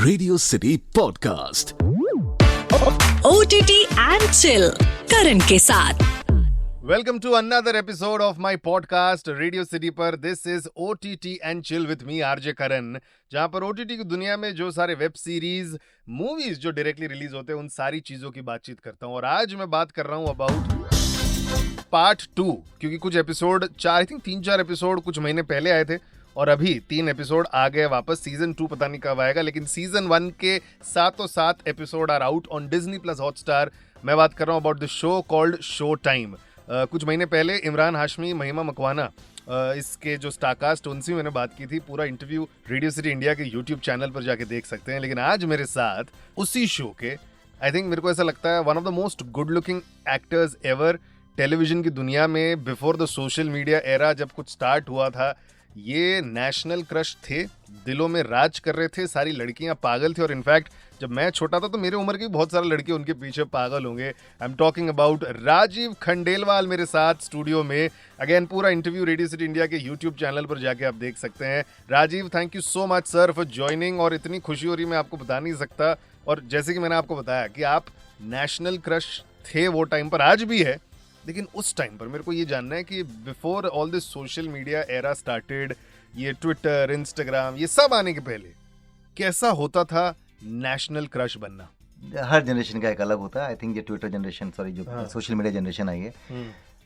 Radio city podcast OTT and chill Karan के साथ। Welcome to another episode of my podcast radio city पर। This is OTT and chill with me RJ Karan, जहां पर OTT की दुनिया में जो सारे वेब सीरीज मूवीज जो डायरेक्टली रिलीज होते हैं उन सारी चीजों की बातचीत करता हूं। और आज मैं बात कर रहा हूं अबाउट पार्ट 2, क्योंकि कुछ एपिसोड 3-4 एपिसोड कुछ महीने पहले आए थे और अभी 3 एपिसोड आ गए वापस। सीजन 2 पता नहीं कब आएगा, लेकिन सीजन 1 के 7 episode are out on Disney Plus Hotstar. मैं बात कर रहा हूं about the show called Showtime. कुछ महीने पहले इमरान हाशमी, महिमा मकवाना, इसके जो स्टारकास्ट उनसे मैंने बात की थी। पूरा इंटरव्यू रेडियो सिटी इंडिया के यूट्यूब चैनल पर जाके देख सकते हैं। लेकिन आज मेरे साथ उसी शो के, आई थिंक मेरे को ऐसा लगता है, one of the most good looking actors ever television की दुनिया में। Before the social media era जब कुछ स्टार्ट हुआ था, ये नेशनल क्रश थे, दिलों में राज कर रहे थे, सारी लड़कियां पागल थी। और इनफैक्ट जब मैं छोटा था तो मेरे उम्र के बहुत सारे लड़के उनके पीछे पागल होंगे। I am talking about Rajeev Khandelwal मेरे साथ स्टूडियो में। अगेन पूरा इंटरव्यू रेडियो सिटी इंडिया के यूट्यूब चैनल पर जाके आप देख सकते हैं। Rajeev, thank you so much sir for joining. और इतनी खुशी हो रही मैं आपको बता नहीं सकता। और जैसे कि मैंने आपको बताया कि आप नेशनल क्रश थे वो टाइम पर, आज भी है, लेकिन उस टाइम पर मेरे को ये जानना है कि before all this social media era started, ये ट्विटर, इंस्टाग्राम, ये सब आने के पहले कैसा होता था नेशनल क्रश बनना? हर जनरेशन का एक अलग होता है। आई थिंक ये Twitter generation, social media generation आई है।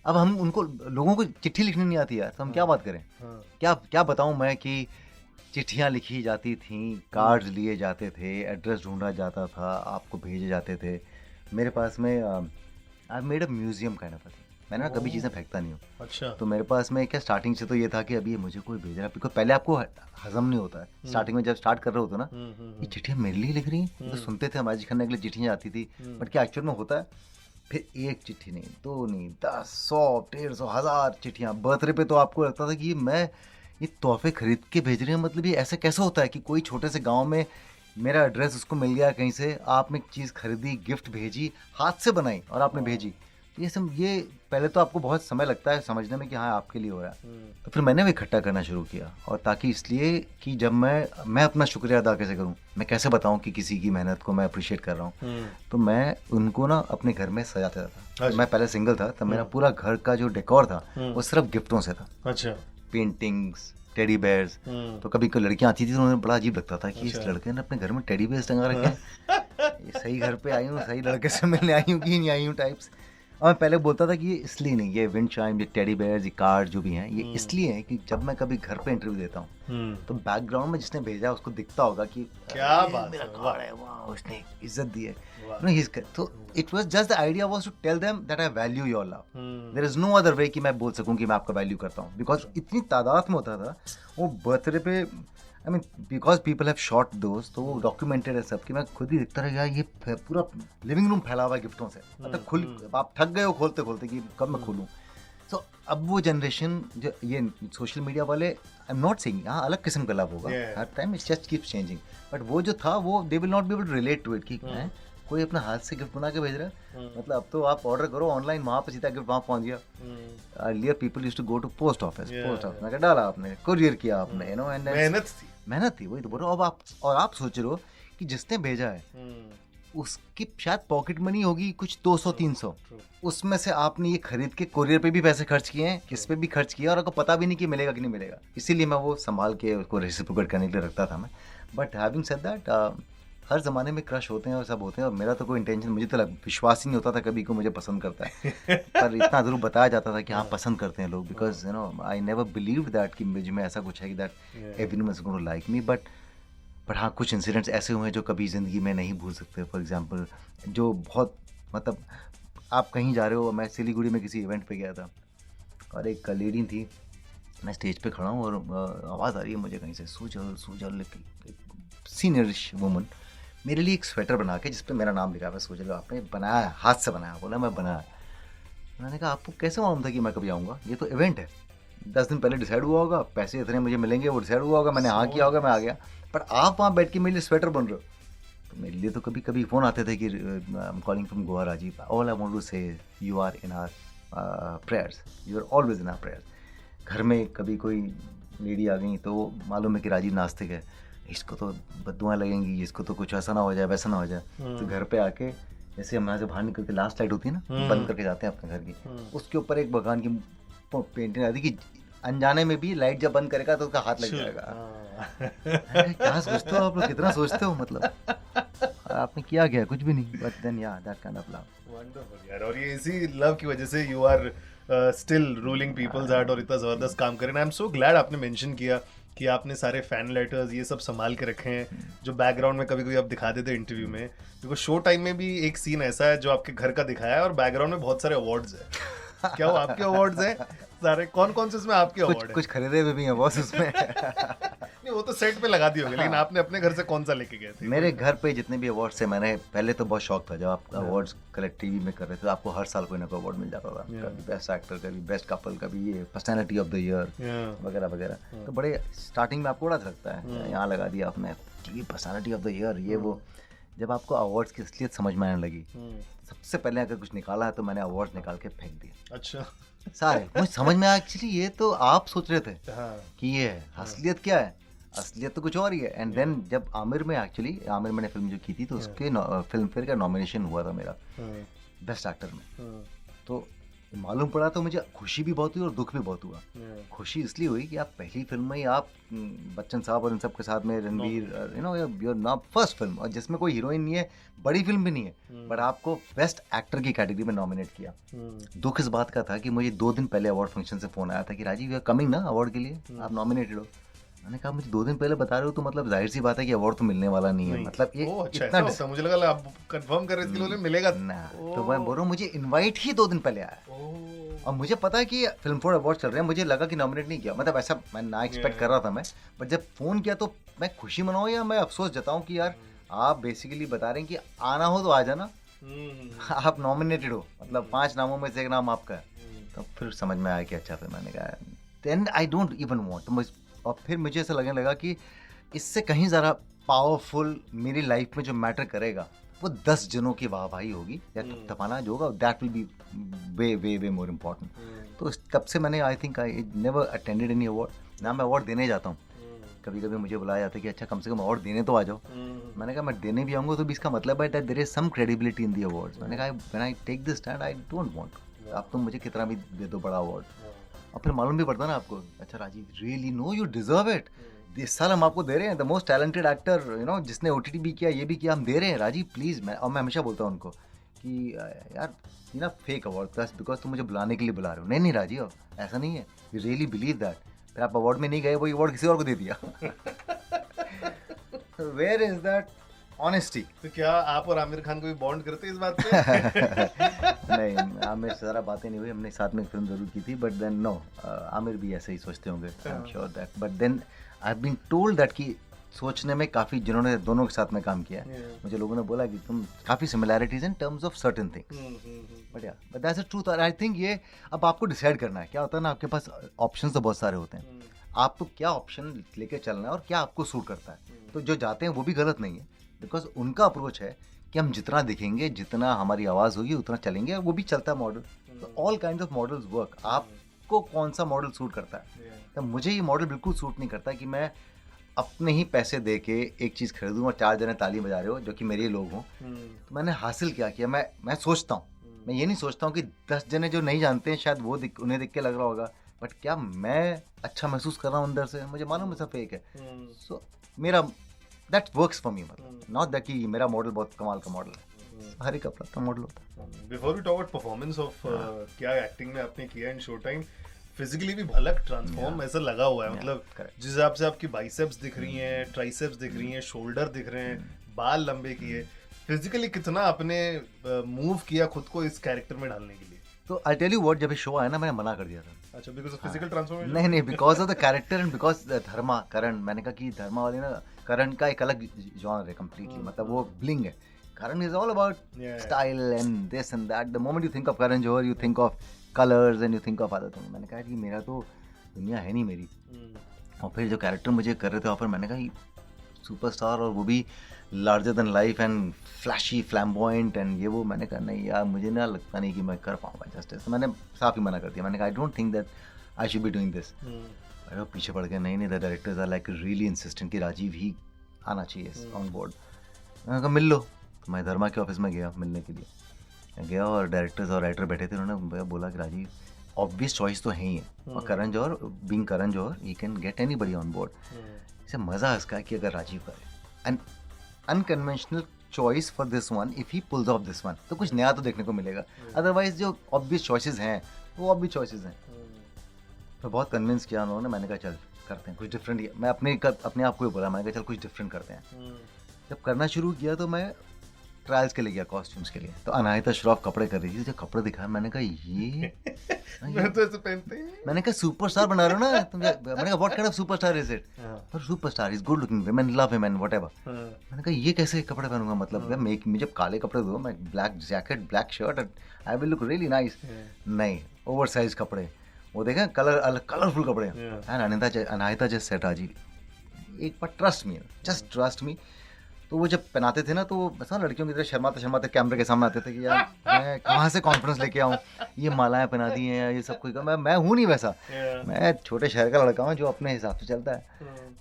अब हम उनको, लोगों को चिट्ठी लिखनी नहीं आती यार, तो हम क्या बात करें? क्या बताऊं मैं कि चिट्ठियां लिखी जाती थी, कार्ड्स लिए जाते थे, एड्रेस ढूंढा जाता था, आपको भेजे जाते थे। मेरे पास में I made a museum kind of. मैंने ना कभी चीज़ें फेंकता नहीं हूँ। अच्छा। तो मेरे पास में क्या स्टार्टिंग से तो ये था कि अभी मुझे कोई भेज रहा है, बिकॉज पहले आपको हजम नहीं होता है। स्टार्टिंग में जब स्टार्ट कर रहे होते ना, ये चिट्ठियाँ मेरे लिए लिख रही हैं, तो सुनते थे हमारे खन्ना के लिए चिट्ठियाँ आती थी, बट क्या एक्चुअल में होता है? फिर एक चिट्ठी नहीं, 2 नहीं, 10, 100, 150, 1000 चिट्ठियाँ। बर्थडे पे तो आपको लगता था कि ये तोहफे खरीद के भेज रहे हैं। मतलब ये ऐसा कैसे होता है कि कोई छोटे से गाँव में मेरा एड्रेस उसको मिल गया कहीं से, आपने एक चीज़ खरीदी, गिफ्ट भेजी, हाथ से बनाई और आपने भेजी। ये पहले तो आपको बहुत समय लगता है समझने में कि हाँ आपके लिए हो रहा है। तो फिर मैंने भी इकट्ठा करना शुरू किया, और ताकि इसलिए कि जब मैं अपना शुक्रिया अदा कैसे करूँ, मैं कैसे बताऊँ कि किसी की मेहनत को मैं अप्रिशिएट कर रहा हूँ। तो मैं उनको ना अपने घर में सजाता था। मैं पहले सिंगल था, तब मेरा पूरा घर का जो डेकोर था वो सिर्फ गिफ्टों से था। अच्छा। Paintings, teddy bears. तो कभी कोई लड़कियां आती थी तो उन्हें बड़ा अजीब लगता था कि इस लड़के ने अपने घर में टेडी बेयर्स टंगा रखे हैं। ये सही घर पे आई हूँ, सही लड़के से मिलने आई हूँ कि नहीं आई हूँ टाइप्स। और मैं पहले बोलता था कि ये इसलिए नहीं, ये विंड चाइम, ये टेडी बेयर्स, ये कार्ड जो भी हैं, ये इसलिए है कि जब मैं कभी घर पे इंटरव्यू देता हूँ तो बैकग्राउंड में जिसने भेजा उसको दिखता होगा कि क्या बात मेरा है, कार्ड है, वाह, उसने इज्जत दी है। तो it was just the idea was to tell them that I value your love. There is no other way कि मैं बोल सकूं कि मैं आपका वैल्यू करता हूं, बिकॉज इतनी तादाद में होता था वो बर्थडे पे। I mean because people have shot दोस्त, तो वो डॉक्यूमेंटेड है सब कि मैं खुद ही देखता रह गया, ये पूरा लिविंग रूम फैला हुआ है गिफ्टों से। मतलब आप थक गए हो खोलते खोलते कि कब मैं खोलूँ। तो अब वो जनरेशन, जो ये सोशल मीडिया वाले, आई एम नॉट सेइंग यहाँ अलग किस्म का लव होगा, हर time it's just keeps changing, but वो जो था वो they will not be able to relate to it कि कोई अपना हाथ से गिफ्ट बना के भेज रहा है। मतलब अब तो आप ऑर्डर करो ऑनलाइन, वहाँ पे सीधा गिफ्ट वहाँ पहुँच गया। Earlier people used to go to post office में डाला आपने, कुरियर किया आपने, यू नो, एंड मेहनत थी, वही तो बोल रहा हूँ। अब आप सोच रहे हो कि जिसने भेजा है उसकी शायद पॉकेट मनी होगी कुछ 200-300, उसमें से आपने ये खरीद के कोरियर पे भी पैसे खर्च किए हैं, किस पे भी खर्च किया, और आपको पता भी नहीं कि मिलेगा कि नहीं मिलेगा। इसीलिए मैं वो संभाल के उसको रेसिप्रोकेट करने के लिए रखता था मैं। बट हैविंग सेड दैट, हर ज़माने में क्रश होते हैं और सब होते हैं, और मेरा तो कोई इंटेंशन, मुझे तो विश्वास ही नहीं होता था कभी को मुझे पसंद करता है। पर इतना ज़रूर बताया जाता था कि हाँ पसंद करते हैं लोग, because you know I never believed that कि मुझ में ऐसा कुछ है कि that everyone is going to like me. But हाँ, कुछ इंसिडेंट्स ऐसे हुए हैं जो कभी ज़िंदगी में नहीं भूल सकते। फॉर एग्जांपल, जो बहुत, मतलब आप कहीं जा रहे हो, मैं सिलीगुड़ी में किसी इवेंट पे गया था और एक लेडी थी, मैं स्टेज पे खड़ा हूँ और आवाज़ आ रही है मुझे कहीं से, सूजल, सीनियरिश वुमन मेरे लिए एक स्वेटर बना के जिस पे मेरा नाम लिखा है, सूजल, आपने बनाया, हाथ से बनाया? बोला मैं बनाया। मैंने कहा आपको कैसे मालूम था कि मैं कभी आऊँगा? ये तो इवेंट है, 10 दिन पहले डिसाइड हुआ होगा, पैसे इतने मुझे मिलेंगे वो डिसाइड हुआ होगा, मैंने हाँ किया होगा, मैं आ गया। पर आप वहाँ बैठ के मेरे लिए स्वेटर बन रहे हो। तो मेरे लिए तो कभी कभी फ़ोन आते थे कि I am calling from Goa Rajeev, all I want to say you are in our prayers, you are always in our prayers. घर में कभी कोई लेडी आ गई तो मालूम है कि राजीव नास्तिक है, इसको तो बददुआएं लगेंगी, इसको तो कुछ ऐसा ना हो जाए वैसा ना हो जाए। तो घर पे आके जैसे हम यहाँ से बाहर निकल के लास्ट लाइट होती है ना, बंद करके जाते हैं अपने घर की, उसके ऊपर एक भगवान की पेंटिंग आती कि अनजाने में भी लाइट जब बंद करेगा तो उसका हाथ लग जाएगा। अरे क्या सोचते हो आप लोग, कितना सोचते हो, मतलब आपने किया क्या, कुछ भी नहीं, बट देन या that kind of love. Wonderful यार, और ये इसी लव की वजह से you are still ruling people's heart और इतना जबरदस्त काम करें। आई एम सो ग्लैड आपने मेंशन किया कि आपने सारे फैन लेटर्स ये सब संभाल के रखे हैं, जो बैकग्राउंड में कभी कभी आप दिखाते थे इंटरव्यू में। बिकॉज शो टाइम में भी एक सीन ऐसा है जो आपके घर का दिखाया है और बैकग्राउंड में बहुत सारे अवार्ड्स है। क्या वो आपके अवार्ड्स हैं सारे? कौन कौन से उसमें आपके अवार्ड हैं? कुछ खरीदे हुए भी हैं बॉस उसमें। नहीं, वो तो सेट पे लगा दिए होंगे, लेकिन आपने अपने घर से कौन सा लेके गए थे? मेरे घर पे जितने भी अवार्ड्स है, मैंने पहले तो बहुत शौक था, जब आप अवार्ड्स कलेक्ट टीवी में कर रहे थे तो आपको हर साल कोई ना कोई अवार्ड मिल जाता था, कभी बेस्ट एक्टर, कभी बेस्ट कपल, कभी ये पर्सनैलिटी ऑफ द ईयर वगैरह वगैरह। तो बड़े स्टार्टिंग में आपको बड़ा लगता है, यहाँ लगा दिया आपने TV personality of the year, ये वो। जब आपको अवार्ड्स की असलियत समझ में आने लगी, सबसे पहले अगर कुछ निकाला है तो मैंने अवार्ड्स निकाल के फेंक दिए। अच्छा। सारे मुझे समझ में आया, एक्चुअली ये तो आप सोच रहे थे कि ये है, असलियत क्या है, असलियत तो कुछ और ही है। एंड देन जब आमिर में, एक्चुअली आमिर मैंने फिल्म जो की थी तो उसके फिल्म फेयर का नॉमिनेशन हुआ था मेरा बेस्ट एक्टर में, तो मालूम पड़ा तो मुझे खुशी भी बहुत हुई और दुख भी बहुत हुआ। खुशी इसलिए हुई कि आप पहली फिल्म में ही आप बच्चन साहब और इन सब के साथ में, Ranveer, you know, your not first film, और जिसमें कोई हीरोइन नहीं है, बड़ी फिल्म भी नहीं है, बट आपको बेस्ट एक्टर की कैटेगरी में नॉमिनेट किया। दुख इस बात का था कि मुझे 2 दिन पहले अवार्ड फंक्शन से फोन आया था कि राजीव यू आर कमिंग ना अवार्ड के लिए, आप नॉमिनेटेड हो। मैंने कहा मुझे 2 दिन पहले बता रहे हो तो मतलब जाहिर सी बात है कि अवार्ड तो मिलने वाला नहीं है, मतलब ये अच्छा, इतना ऐसा मुझे लगा आप कंफर्म कर रहे थे मिलेगा ना। तो मैं बोल रहा हूँ मुझे इनवाइट ही 2 दिन पहले आया, और मुझे पता है कि फिल्म फेयर अवार्ड चल रहे हैं, मुझे लगा कि नॉमिनेट नहीं किया, मतलब ऐसा मैं ना एक्सपेक्ट कर रहा था मैं, बट जब फोन किया तो मैं खुशी मनाऊं या मैं अफसोस जताऊं कि यार आप बेसिकली बता रहे हैं कि आना हो तो आ जाना, आप नॉमिनेटेड हो, मतलब 5 नामों में से एक नाम आपका है। तो फिर समझ में आया कि अच्छा, फिर मैंने कहा then I don't even want, और फिर मुझे ऐसा लगने लगा कि इससे कहीं ज़्यादा पावरफुल मेरी लाइफ में जो मैटर करेगा वो 10 जनों की वाहवाही होगी या थपथपाना जो होगा, that will be way way way more important. तो तब से मैंने I think I never attended any award, ना मैं अवार्ड देने जाता हूँ। कभी कभी मुझे बुलाया जाता है कि अच्छा कम से कम अवार्ड देने तो आ जाओ। मैंने कहा मैं देने भी आऊँगा तो भी इसका मतलब है that there is some credibility in the awards. मैंने कहा when I take this stand I don't want, आप तुम मुझे कितना भी दे दो बड़ा अवार्ड, और फिर मालूम भी पड़ता ना आपको, अच्छा Rajeev really no you deserve it, इस साल हम आपको दे रहे हैं the most talented actor, you know, जिसने OTT भी किया, ये भी किया, हम दे रहे हैं राजीव प्लीज़। मैं हमेशा बोलता हूँ उनको कि यार ये ना फेक अवार्ड प्लस बिकॉज तुम मुझे बुलाने के लिए बुला रहे हो। नहीं राजीव ऐसा नहीं है, यू रियली बिलीव दैट। फिर आप अवार्ड में नहीं गए, वो अवार्ड किसी और को दे दिया। Where is that honesty? तो क्या आप और आमिर खान को भी बॉन्ड करते इस बात पे? नहीं, आमिर से ज़रा बातें नहीं हुई, हमने साथ में एक फिल्म जरूर की थी, बट देन नो, आमिर भी ऐसे ही सोचते होंगे, I am sure that. But then I have been told that कि सोचने में काफ़ी, जिन्होंने दोनों के साथ में काम किया है, मुझे लोगों ने बोला कि तुम काफ़ी similarities in terms of certain things, but that's a truth. I think ये अब आपको डिसाइड करना है, क्या होता है ना, आपके पास ऑप्शंस तो बहुत सारे होते हैं, आपको क्या ऑप्शन लेके चलना है और क्या आपको सूट करता है। तो जो जाते हैं वो भी गलत नहीं है, बिकॉज उनका अप्रोच है कि हम जितना दिखेंगे, जितना हमारी आवाज़ होगी उतना चलेंगे, वो भी चलता है मॉडल। तो all kind of models work, आपको कौन सा मॉडल सूट करता है। तो मुझे ये मॉडल बिल्कुल सूट नहीं करता कि मैं अपने ही पैसे दे के एक चीज़ खरीदूँ और 4 जने ताली बजा रहे हो जो कि मेरे लोग हों। तो मैंने हासिल क्या किया, मैं सोचता हूँ, मैं ये नहीं सोचता हूँ कि 10 जने जो नहीं जानते हैं शायद वो उन्हें देख के लग रहा होगा, बट क्या मैं अच्छा महसूस कर रहा हूँ अंदर से, मुझे मालूम है सब फेक है। सो मेरा दैट वर्क्स फॉर मी, मतलब नॉट दैट कि मेरा मॉडल बहुत कमाल का मॉडल है, हर एक अपना मॉडल होता है। Before we talk about performance of क्या एक्टिंग में आपने किया इन शो टाइम, फिजिकली भी भलक ट्रांसफॉर्म ऐसा लगा हुआ है, मतलब जिस हिसाब से आपकी बाइसेप्स दिख रही हैं, ट्राइसेप्स दिख रही हैं, शोल्डर दिख रहे हैं, बाल लंबे किए, फिजिकली कितना आपने मूव किया खुद को इस कैरेक्टर में डालने के लिए? तो आई टेल यू व्हाट, जब ये शो आया ना मैंने मना कर दिया था। अच्छा, बिकॉज़ ऑफ फिजिकल ट्रांसफॉर्मेशन? नहीं, because of the character and because Dharma Karan. मैंने कहा कि धर्मा वाले ना, करण का एक अलग जॉनर है कंप्लीटली, मतलब वो ब्लिंग है। Karan is all about style and this and that. The moment you think of Karan Johar, you think of colors and you think of other things. मैंने कहा कि मेरा तो दुनिया है नहीं मेरी। और फिर जो कैरेक्टर मुझे कर रहे थे ऑफर, मैंने कहा सुपरस्टार और वो भी larger than life and fleshy flamboyant and ये वो। मैंने कहा नहीं यार, मुझे ना लगता नहीं कि मैं कर पाऊंगा जस्टिस। मैंने साफ ही मना कर दिया। मैंने कहा I don't think that I should be doing this. अरे पीछे पड़ गए, नहीं the directors are like really insistent कि राजीव ही आना चाहिए ऑन बोर्ड। मैंने कहा मिल लो, तो मैं धर्मा के ऑफिस में गया मिलने के लिए। मैं गया और डायरेक्टर्स और राइटर बैठे थे, उन्होंने बोला कि राजीव ऑब्वियस चॉइस तो है ही है, और Karan Johar being Karan Johar he can get anybody on board. इसे मज़ा इसका है कि अगर राजीव करे and unconventional choice for this one, if he pulls off this one तो कुछ नया तो देखने को मिलेगा। अदरवाइज जो ऑब्वियस चॉइसेस हैं वो ऑब्वियस चॉइसेस हैं। तो बहुत कन्विंस किया उन्होंने, मैंने कहा चल करते हैं कुछ डिफरेंट। मैं अपने आप को ही बोला, मैंने कहा चल कुछ डिफरेंट करते हैं। जब करना शुरू किया तो मैं ट्रायल्स के लिए गया, कॉस्ट्यूम्स के लिए। तो अनाहिता श्रॉफ कपड़े कर रही थी, जब कपड़े दिखाया मैंने कहा ये मैं तो ऐसे पहनते हैं। मैंने कहा सुपरस्टार बना रहे हो ना तुम। मैंने कहा what kind of superstar is it? पर superstar is good looking, women love him and whatever. मैंने कहा ये कैसे कपड़े पहनूंगा, मतलब मैं जब काले कपड़े दो, मैं black jacket black shirt, I will look really nice. नहीं, ओवरसाइज कपड़े, वो देखें कलरफुल कपड़े। And Anahita just said Rajeev एक बार trust me, just trust me. तो वो जब पहनाते थे ना तो ऐसा लड़कियों की तरह शर्माते कैमरे के सामने आते थे कि यार मैं कहाँ से कॉन्फिडेंस लेके आऊँ, ये मालाएं पहना दी हैं, ये सब कुछ। मैं हूँ नहीं वैसा, मैं छोटे शहर का लड़का हूँ जो अपने हिसाब से चलता है।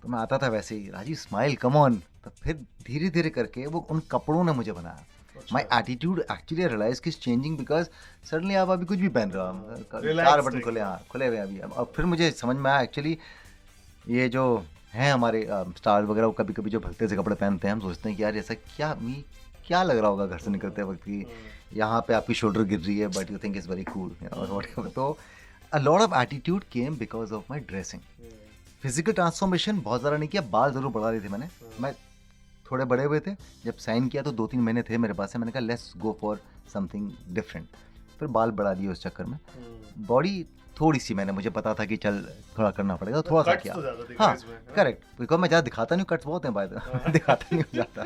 तो मैं आता था वैसे ही, राजीव स्माइल कम ऑन। तो फिर धीरे धीरे करके वो उन कपड़ों ने मुझे बनाया। माई एटीट्यूड एक्चुअली रियलाइज कि चेंजिंग बिकॉज सडनली आप अभी कुछ भी पहन रहे हो, 4 बटन खुले हुए अभी। अब फिर मुझे समझ में आया एक्चुअली ये जो हैं हमारे स्टार वगैरह, वो कभी कभी जो भलते से कपड़े पहनते हैं, हम सोचते हैं कि यार ऐसा क्या लग रहा होगा घर से निकलते वक्त की यहाँ पे आपकी शोल्डर गिर रही है, but you think is very cool और व्हाटएवर। तो a lot of attitude came because of my dressing. Physical transformation बहुत ज़्यादा नहीं किया, बाल ज़रूर बढ़ा रहे थे मैंने। मैं थोड़े बड़े हुए थे जब साइन किया, तो 2-3 महीने थे मेरे पास से। मैंने कहा let's go for something different. फिर बाल बढ़ा दिए उस चक्कर में। बॉडी थोड़ी सी मुझे पता था कि चल थोड़ा करना पड़ेगा, थोड़ा सा किया। हाँ करेक्ट, बिकॉज मैं ज़्यादा दिखाता नहीं, कट्स बहुत हैं बाय द वे, दिखाता नहीं हो जाता।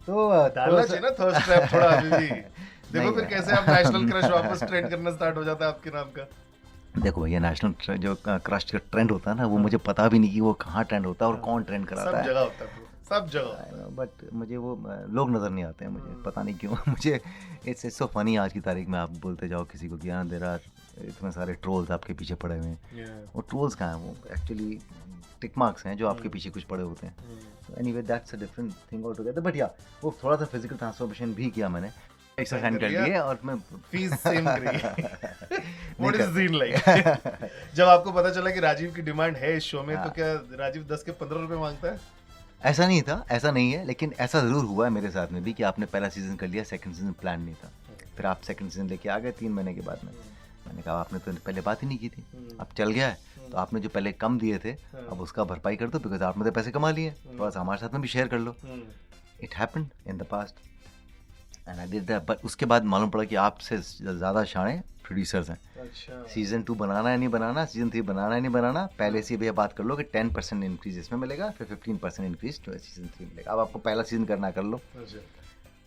तो डालना चाहिए ना थर्स्ट ट्रैप थोड़ा अभी भी। देखो फिर कैसे आप नेशनल क्रश वापस ट्रेंड करना स्टार्ट हो जाता है आपके नाम का। देखो भैया नेशनल जो क्रश का ट्रेंड होता है ना, वो मुझे पता भी नहीं कि वो कहाँ ट्रेंड होता है और कौन ट्रेंड कराता है। सब जगह होता है, सब जगह। बट मुझे वो लोग नज़र नहीं आते हैं, मुझे पता नहीं क्यों। मुझे इट्स सो फनी, आज की तारीख में आप बोलते जाओ किसी को कि हाँ देयर आर इतने सारे ट्रोल्स आपके पीछे पड़े हुए हैं। वो ट्रोल्स कहाँ हैं, वो एक्चुअली टिक मार्क्स हैं जो आपके पीछे कुछ पड़े होते हैं। Anyway that's a different thing all together. But या वो थोड़ा सा फिजिकल ट्रांसफॉर्मेशन भी किया मैंने, एक्सरसाइज कर लिए और मैं फीस सेम करी। What is seen like? जब आपको पता चला कि राजीव की डिमांड है इस शो में, तो क्या राजीव 10 के 15 रुपए मांगता है? ऐसा नहीं था, ऐसा नहीं है, लेकिन ऐसा ज़रूर हुआ है मेरे साथ में भी कि आपने पहला सीज़न कर लिया, सेकंड सीज़न प्लान नहीं था, फिर आप सेकंड सीज़न लेके आ गए 3 महीने के बाद में। मैंने कहा आपने तो पहले बात ही नहीं की थी, अब चल गया है तो आपने जो पहले कम दिए थे अब उसका भरपाई कर दो, बिकॉज आपने तो पैसे कमा लिए, थोड़ा सा हमारे साथ में भी शेयर कर लो। It happened in the past and I did that. But उसके बाद मालूम पड़ा कि आपसे ज़्यादा शाणे प्रोड्यूसर्स हैं। अच्छा। सीज़न 2 बनाना है नहीं बनाना, सीज़न 3 बनाना है नहीं बनाना, पहले से भैया बात कर लो कि 10% इंक्रीज इसमें मिलेगा, फिर 15% इंक्रीज तो सीज़न 3 मिलेगा। अब आपको पहला सीज़न करना कर लो।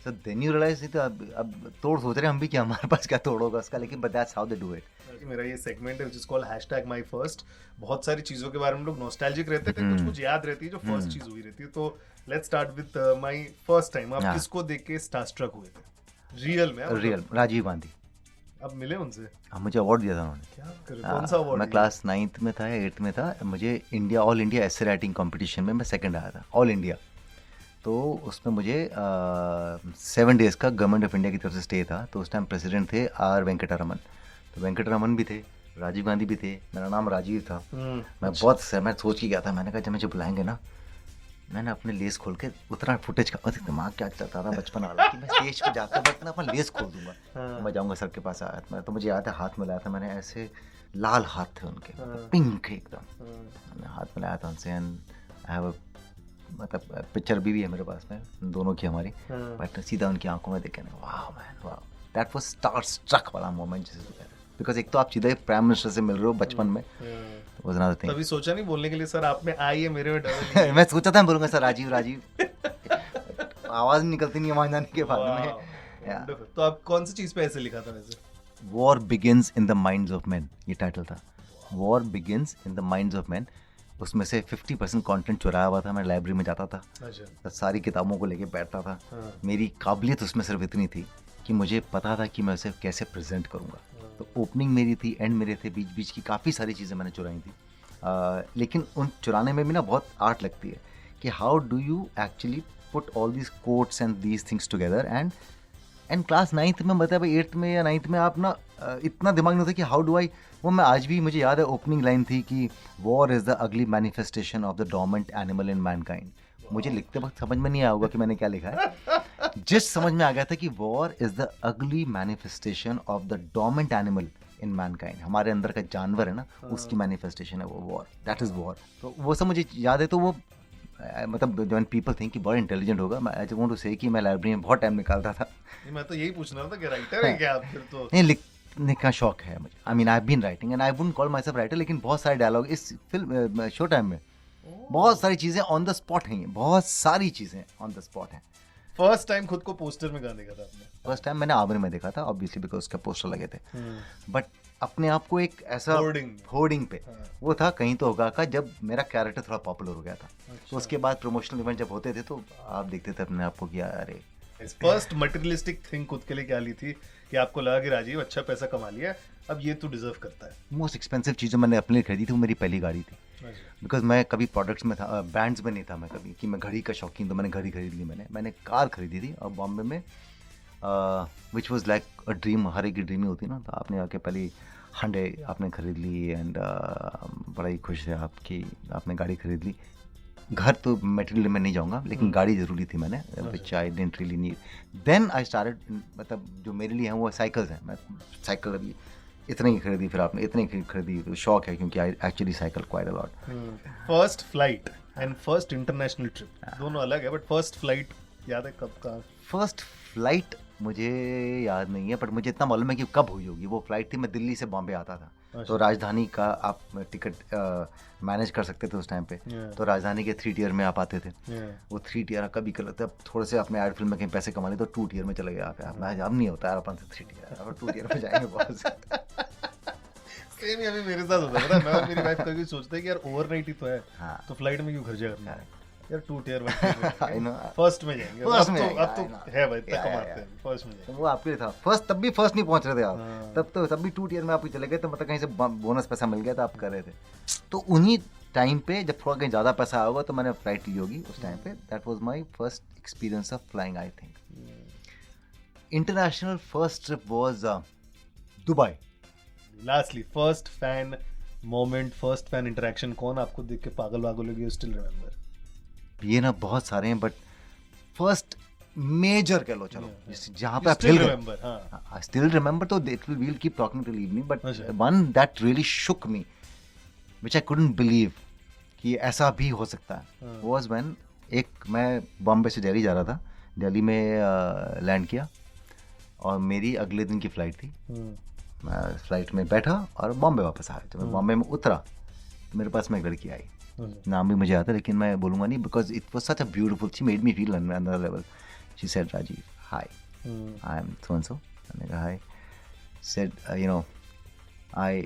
सो देन यू रियलाइज, नहीं तो अब तोड़ सोच रहे हैं हम भी कि हमारे पास क्या तोड़ होगा उसका, लेकिन but that's how they do it. मेरा ये सेगमेंट है व्हिच इज कॉल्ड #myfirst। बहुत सारी चीजों के बारे में लोग नॉस्टैल्जिक रहते थे, कुछ याद रहती है जो फर्स्ट चीज हुई रहती है। तो let's start with my first time. आप किसको देख के स्टारस्ट्रक हुए थे रियल में? रियल राजीव गांधी। अब मिले उनसे? हाँ, मुझे अवार्ड दिया था उन्होंने। क्या करे, कौन सा अवार्ड? मैं क्लास 9th में था या 8th में था, मुझे all India essay writing competition में मैं सेकंड आया था, ऑल इंडिया। तो उसमें मुझे 7 days का गवर्नमेंट ऑफ इंडिया की तरफ से स्टे था। तो उस टाइम प्रेसिडेंट थे R वेंकटरमन। तो वेंकटरमन भी थे, राजीव गांधी भी थे, मेरा नाम राजीव था। मैं मैं सोच के गया था, मैंने कहा जब मुझे बुलाएंगे ना, मैंने अपने लेस खोल के उतना फुटेज का दिमाग क्या चलता था बचपन वाला कि मैं स्टेज पे जाकर बस मैं अपना लेस खोल दूंगा, मैं जाऊंगा सर के पास। आया मैं तो मुझे याद है हाथ मिलाया था मैंने, ऐसे लाल हाथ थे उनके, पिंक एकदम। मैंने हाथ मिलाया था उनसे एंड आई हैव मतलब पिक्चर भी है मेरे पास में दोनों की हमारी। बट सीधा उनकी आंखों में देखे, वाह मैन वाह, दैट वाज स्टार स्ट्रक वाला मोमेंट जिसे कहते हैं। बिकॉज एक तो आप सीधा प्राइम मिनिस्टर से मिल रहे हो बचपन में, वाज अनदर थिंग। तभी सोचा नहीं बोलने के लिए सर आप में आई है, मेरे में डबल। मैं सोचा था बोलूंगा सर राजीव राजीव, आवाज निकलती नहीं वहां जाने के बाद में। तो आप कौन सी चीज पे ऐसे लिखा था वैसे? War begins in the minds of man, ये टाइटल था। War begins in the minds of man. उसमें से 50% कंटेंट चुराया हुआ था। मैं लाइब्रेरी में जाता था, तो सारी किताबों को लेके बैठता था। मेरी काबिलियत उसमें सिर्फ इतनी थी कि मुझे पता था कि मैं उसे कैसे प्रेजेंट करूँगा। तो ओपनिंग मेरी थी, एंड मेरे थे, बीच बीच की काफ़ी सारी चीज़ें मैंने चुराई थी। लेकिन उन चुराने में भी ना बहुत आर्ट लगती है कि how do you actually put all these quotes and these things together and class 9th में मतलब 8th में या 9th में आप ना इतना दिमाग नहीं होता कि हाउ डू आई, वो मैं आज भी मुझे याद है ओपनिंग लाइन थी कि war is the ugly manifestation of the डोमेंट animal in Mankind. मुझे लिखते वक्त समझ में नहीं आया होगा कि मैंने क्या लिखा है, जिस समझ में आ गया था कि war is the ugly manifestation of the डोमेंट animal in Mankind, हमारे अंदर का जानवर है ना उसकी मैनिफेस्टेशन है वो वॉर, दैट इज़ वॉर। तो वो सब मुझे याद है। तो वो मतलब व्हेन पीपल थिंक कि बहुत इंटेलिजेंट होगा, मैं आई वांट टू से कि मैं लाइब्रेरी में बहुत टाइम निकालता था। मैं तो यही पूछना था कि राइटर है क्या आप फिर तो? नहीं, लिखने का शौक है मुझे। I mean I have been writing and I wouldn't call myself writer, लेकिन बहुत सारे डायलॉग इस फिल्म शो टाइम में बहुत सारी चीज़ें ऑन द स्पॉट हैं, बहुत सारी चीज़ें ऑन द स्पॉट हैं। फर्स्ट टाइम खुद को पोस्टर में कहाँ देखा था आपने? फर्स्ट टाइम मैंने आवर में देखा था ऑब्वियसली बिकॉज उसके पोस्टर लगे थे, बट अपने आप को एक ऐसा होर्डिंग पे वो था कहीं तो होगा का, जब मेरा कैरेक्टर थोड़ा पॉपुलर हो गया था। तो उसके बाद प्रमोशनल इवेंट जब होते थे तो आप देखते थे अपने आप को कि अरे फर्स्ट मटेरियलिस्टिक थिंग खुद के लिए क्या ली थी कि आपको लगा कि राजीव अच्छा पैसा कमा लिया, अब ये तो डिजर्व करता है? मोस्ट एक्सपेंसिव चीज़ जो मैंने अपने लिए खरीदी थी वो मेरी पहली गाड़ी थी, बिकॉज मैं कभी प्रोडक्ट्स में था, ब्रांड्स में नहीं था मैं कभी कि मैं घड़ी का शौकीन, तो मैंने घड़ी खरीद ली। मैंने कार खरीदी थी और बॉम्बे में which was like a dream, हर एक की ड्रीम ही होती ना। तो आपने आके पहली हंडे आपने खरीद ली एंड बड़ा ही खुश है आपकी, आपने गाड़ी खरीद ली। घर तो मटेरियल में नहीं जाऊंगा, लेकिन गाड़ी ज़रूरी थी मैंने, which I didn't really need. Then I started, मतलब जो मेरे लिए हैं वो साइकिल्स हैं। मैं साइकिल अभी इतने ही खरीदी, फिर आपने इतने ही खरीदी, तो शौक है क्योंकि I actually cycle quite a lot. First flight and first international trip दोनों अलग है, बट फर्स्ट फ्लाइट याद है कब का? फर्स्ट फ्लाइट मुझे याद नहीं है, बट मुझे इतना मालूम है कि कब हुई होगी। वो फ्लाइट थी, मैं दिल्ली से बॉम्बे आता था। तो राजधानी का आप टिकट मैनेज कर सकते थे उस टाइम पे। तो राजधानी के 3 टियर में आप आते थे। वो 3 टियर कभी कर लेते, अब थोड़े से अपने एड फिल्म में कहीं पैसे कमा लिए तो 2 टियर में चले गए आप। मैं अब नहीं होता यार अपन से 3 टियर, अब 2 टियर में जाएंगे बहुत। सेम ही अभी मेरे साथ होता है, मैं और मेरी वाइफ कभी सोचते हैं कि यार ओवरनाइट ही तो है, तो फ्लाइट में क्यों खर्चा करना है यार, 2 टियर में फर्स्ट में जाएंगे। अब तो है भाई, इतना कमाते हैं, फर्स्ट में जाएंगे। वो आपके लिए था फर्स्ट, तब भी फर्स्ट नहीं पहुंच रहे थे आप, तब भी 2 टियर में आप चले गए, तो मतलब कहीं से बोनस पैसा मिल गया था, आप कर रहे थे। तो उन्हीं टाइम पे जब थोड़ा कहीं ज़्यादा पैसा आया होगा तो मैंने फ्लाइट ली होगी उस टाइम पे। That was my first experience of flying I think. International first trip was Dubai. Lastly first fan moment, first fan interaction, कौन आपको देख के पागल वागल हो गया? Still remember? ये ना बहुत सारे हैं, बट फर्स्ट मेजर कह लो, चलो जहाँ पे आप आई स्टिल रिमेंबर, तो it will keep talking till evening, but one that really shook me, which I couldn't believe कि ऐसा भी हो सकता है, वाज व्हेन मैं बॉम्बे से दिल्ली जा रहा था, दिल्ली में लैंड किया और मेरी अगले दिन की फ्लाइट थी। मैं फ्लाइट में बैठा और बॉम्बे वापस आया। जब मैं बॉम्बे में उतरा तो मेरे पास में एक लड़की आई, नाम भी मुझे आता है लेकिन मैं बोलूँगा नहीं, because it was such a beautiful, she made me feel another level. She said Rajeev hi, I am so and so. मैंने कहा hi. Said you know I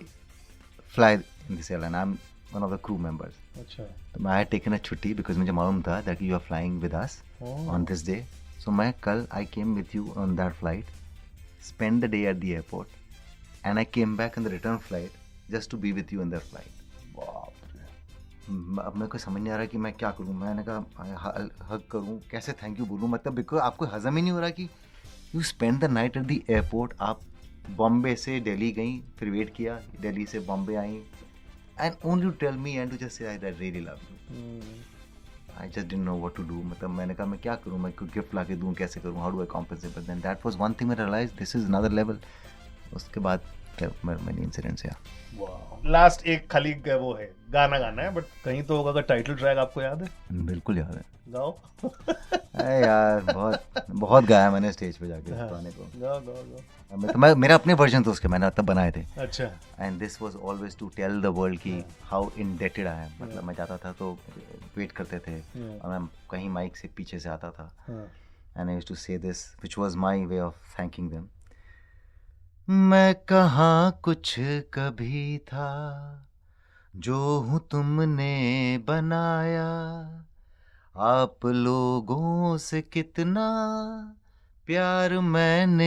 fly in this airline, I am one of the crew members. अच्छा। तो मैं I taken a छुट्टी because मुझे मालूम था that you are flying with us on this day. So मैं कल I came with you on that flight, spend the day at the airport and I came back on the return flight just to be with you in that flight. अब मेरे को समझ नहीं आ रहा कि मैं क्या करूँ। मैंने कहा हग करूँ, कैसे थैंक यू बोलूँ, मतलब बिकॉज आपको हजम ही नहीं हो रहा कि you spend the night eight the airport. आप बॉम्बे से दिल्ली गई, फिर वेट किया, दिल्ली से बॉम्बे आई, and only to tell me and to just say I really love you. I just didn't know what to do. मतलब मैंने कहा मैं क्या करूँ, मैं कोई गिफ्ट ला के दूँ, कैसे करूँ, how do I compensate. But then that was one thing I realise this is another level. उसके बाद मैंने इंसिडेंट्स है। लास्ट एक खाली वो है गाना गाना है, बट कहीं तो होगा। टाइटल ट्रैक आपको याद है? बिल्कुल याद है। गाओ। अरे यार बहुत गाया मैंने स्टेज पे जाके गाने को। गाओ। तो मैं मेरा अपने वर्जन तो उसके मैंने तब बनाए थे। अच्छा। And this was always to tell the world कि हाउ इंडेटेड आई एम। मतलब मैं जाता था तो वेट करते थे और मैं कहीं माइक से पीछे से आता था, एंड आई यूज्ड टू से this which was my way of thanking them. मैं कहाँ कुछ कभी था जो हूँ तुमने बनाया, आप लोगों से कितना प्यार मैंने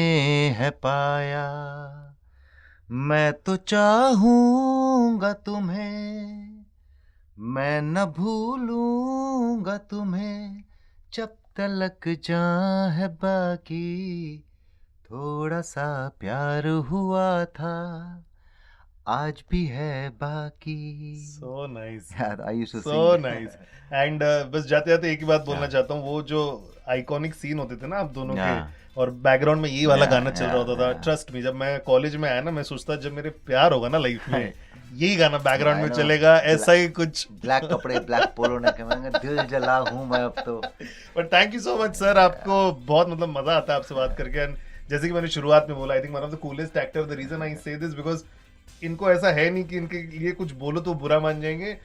है पाया। मैं तो चाहूँगा तुम्हें मैं न भूलूंगा तुम्हें जब तलक जान है बाकी, थोड़ा सा प्यार हुआ था आज भी है बाकी। So nice. यार I used to So nice. And बस जाते जाते एक ही बात बोलना चाहता हूँ, वो जो आइकॉनिक सीन होते थे ना आप दोनों के, और बैकग्राउंड में ये वाला गाना चल रहा होता था। ट्रस्ट मी, जब मैं कॉलेज में आया ना, मैं सोचता जब मेरे प्यार होगा ना लाइफ में, यही गाना बैकग्राउंड में चलेगा, ऐसा ही कुछ। ब्लैक कपड़े, ब्लैक पोलो ने के दिल जला हूँ मैं अब तो। But thank you so much sir, आपको बहुत मतलब मजा आता है आपसे बात करके। एंड जैसे कि मैंने शुरुआत में बोला, I think one of the coolest actor, the reason I say this because इनको ऐसा है नहीं कि इनके लिए कुछ बोलो तो बुरा मान जाएंगे।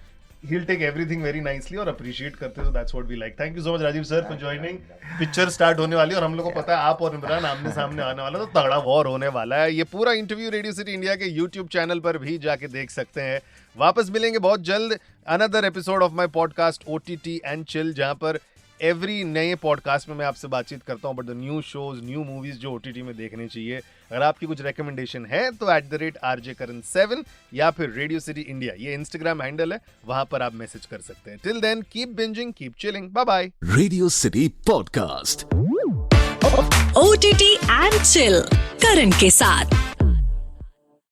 He'll take everything very nicely और appreciate करते हैं, so that's what we like. Thank you so much Rajiv sir for joining. Picture start होने वाली है और हम लोग को पता है आप और इमरान आमने सामने आने वाला, तो तगड़ा वॉर होने वाला है। ये पूरा इंटरव्यू रेडियो सिटी इंडिया के YouTube चैनल पर भी जाके देख सकते हैं। वापस मिलेंगे बहुत जल्द another episode of my podcast OTT and chill, जहां पर एवरी नए पॉडकास्ट में मैं आपसे बातचीत करता हूं but the new shows, new movies जो OTT में देखने चाहिए। अगर आपकी कुछ रिकमेंडेशन है तो @RJKaran7 या फिर रेडियो सिटी इंडिया, ये इंस्टाग्राम हैंडल है, वहां पर आप मैसेज कर सकते हैं। Till then keep bingeing, keep chilling, bye bye. Radio City Podcast. OTT and chill, Karan के साथ।